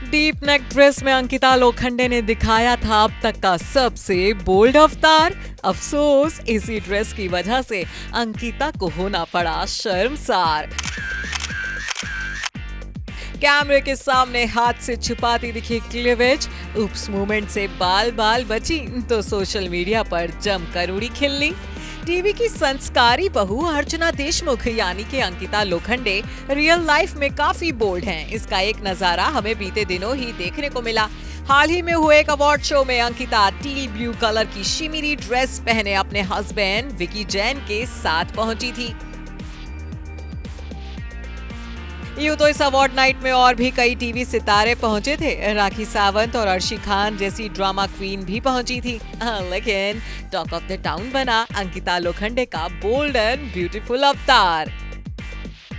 Deep neck dress में अंकिता लोखंडे ने दिखाया था अब तक का सबसे बोल्ड अवतार। अफसोस इसी ड्रेस की वजह से अंकिता को होना पड़ा शर्मसार। कैमरे के सामने हाथ से छुपाती दिखी क्लीवेज, उप्स मूवमेंट से बाल बाल बची तो सोशल मीडिया पर जमकर उड़ी खिल्ली। टीवी की संस्कारी बहू अर्चना देशमुख यानी कि अंकिता लोखंडे रियल लाइफ में काफी बोल्ड हैं। इसका एक नजारा हमें बीते दिनों ही देखने को मिला। हाल ही में हुए एक अवार्ड शो में अंकिता टील ब्लू कलर की शिमिरी ड्रेस पहने अपने हस्बैंड विकी जैन के साथ पहुंची थी। यूं तो इस अवार्ड नाइट में और भी कई टीवी सितारे पहुंचे थे। राखी सावंत और अर्शी खान जैसी ड्रामा क्वीन भी पहुंची थी। लेकिन टॉक ऑफ द टाउन बना अंकिता लोखंडे का बोल्ड एंड ब्यूटीफुल अवतार,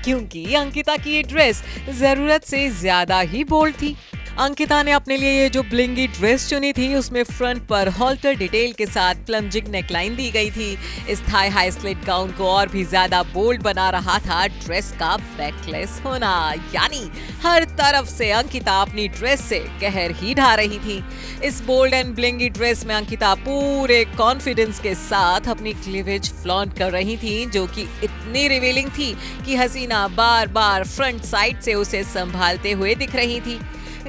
क्योंकि अंकिता की ये ड्रेस जरूरत से ज्यादा ही बोल्ड थी। अंकिता ने अपने लिए ये जो ब्लिंगी ड्रेस चुनी थी उसमें फ्रंट पर हॉल्टर डिटेल के साथ प्लंजिंग नेकलाइन दी गई थी। इस थाई हाई स्लिट गाउन को और भी ज्यादा बोल्ड बना रहा था ड्रेस का बैकलेस होना, यानी हर तरफ से अंकिता अपनी ड्रेस से कहर ही ढा रही थी। इस बोल्ड एंड ब्लिंगी ड्रेस में अंकिता पूरे कॉन्फिडेंस के साथ अपनी क्लीवेज फ्लॉन्ट कर रही थी, जो कि इतनी रिवीलिंग थी कि हसीना बार बार फ्रंट साइड से उसे संभालते हुए दिख रही थी।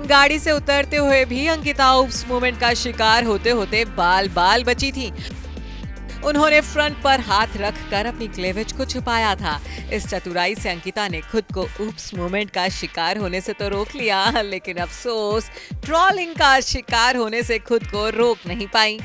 गाड़ी से उतरते हुए भी अंकिता उस मोमेंट का शिकार होते होते बाल बाल बची थी। उन्होंने फ्रंट पर हाथ रखकर अपनी क्लेवेज को छुपाया था। इस चतुराई से अंकिता ने खुद को उप्स मोमेंट का शिकार होने से तो रोक लिया, लेकिन अफसोस ट्रोलिंग का शिकार होने से खुद को रोक नहीं पाई।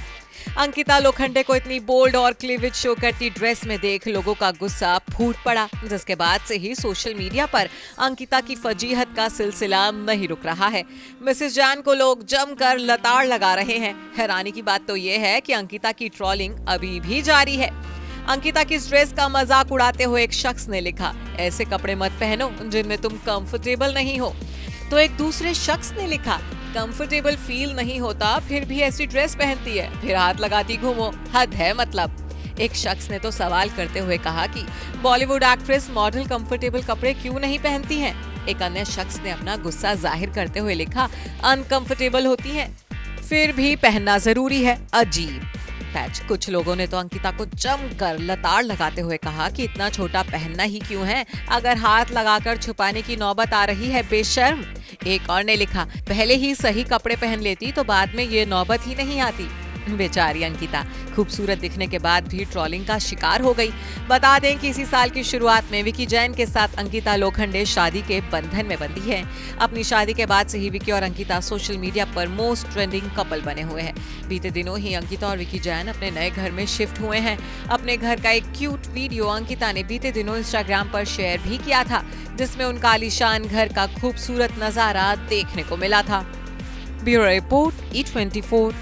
अंकिता लोखंडे को इतनी बोल्ड और क्लीवेज शो करती ड्रेस में देख लोगों का गुस्सा फूट पड़ा, जिसके बाद से ही सोशल मीडिया पर अंकिता की फजीहत का सिलसिला नहीं रुक रहा है। मिसेस जैन को लोग जमकर लताड़ लगा रहे हैं। हैरानी की बात तो ये है कि अंकिता की ट्रोलिंग अभी भी जारी है। अंकिता की इस ड्रेस का मजाक उड़ाते हुए एक शख्स ने लिखा, ऐसे कपड़े मत पहनो जिनमें तुम कंफर्टेबल नहीं हो। तो एक दूसरे शख्स ने लिखा, कंफर्टेबल फील नहीं होता फिर भी ऐसी ड्रेस पहनती है, फिर हाथ लगाती घूमो, हद है मतलब। एक शख्स ने तो सवाल करते हुए कहा कि बॉलीवुड एक्ट्रेस मॉडल कंफर्टेबल कपड़े क्यों नहीं पहनती हैं। एक अन्य शख्स ने अपना गुस्सा जाहिर करते हुए लिखा, अनकंफर्टेबल होती हैं फिर भी पहनना जरूरी है, अजीब। कुछ लोगों ने तो अंकिता को जमकर लताड़ लगाते हुए कहा कि इतना छोटा पहनना ही क्यों है, अगर हाथ लगाकर छुपाने की नौबत आ रही है बेशर्म। एक और ने लिखा, पहले ही सही कपड़े पहन लेती तो बाद में ये नौबत ही नहीं आती। बेचारी अंकिता खूबसूरत दिखने के बाद भी ट्रोलिंग का शिकार हो गई। बता दें कि इसी साल की शुरुआत में विकी जैन के साथ अंकिता लोखंडे शादी के बंधन में बंधी है। अपनी शादी के बाद से ही विकी और अंकिता सोशल मीडिया पर मोस्ट ट्रेंडिंग कपल बने हुए हैं। बीते दिनों ही अंकिता और विकी जैन अपने नए घर में शिफ्ट हुए हैं। अपने घर का एक क्यूट वीडियो अंकिता ने बीते दिनों इंस्टाग्राम पर शेयर भी किया था, जिसमें उनका आलीशान घर का खूबसूरत नजारा देखने को मिला था। Bureau report E24।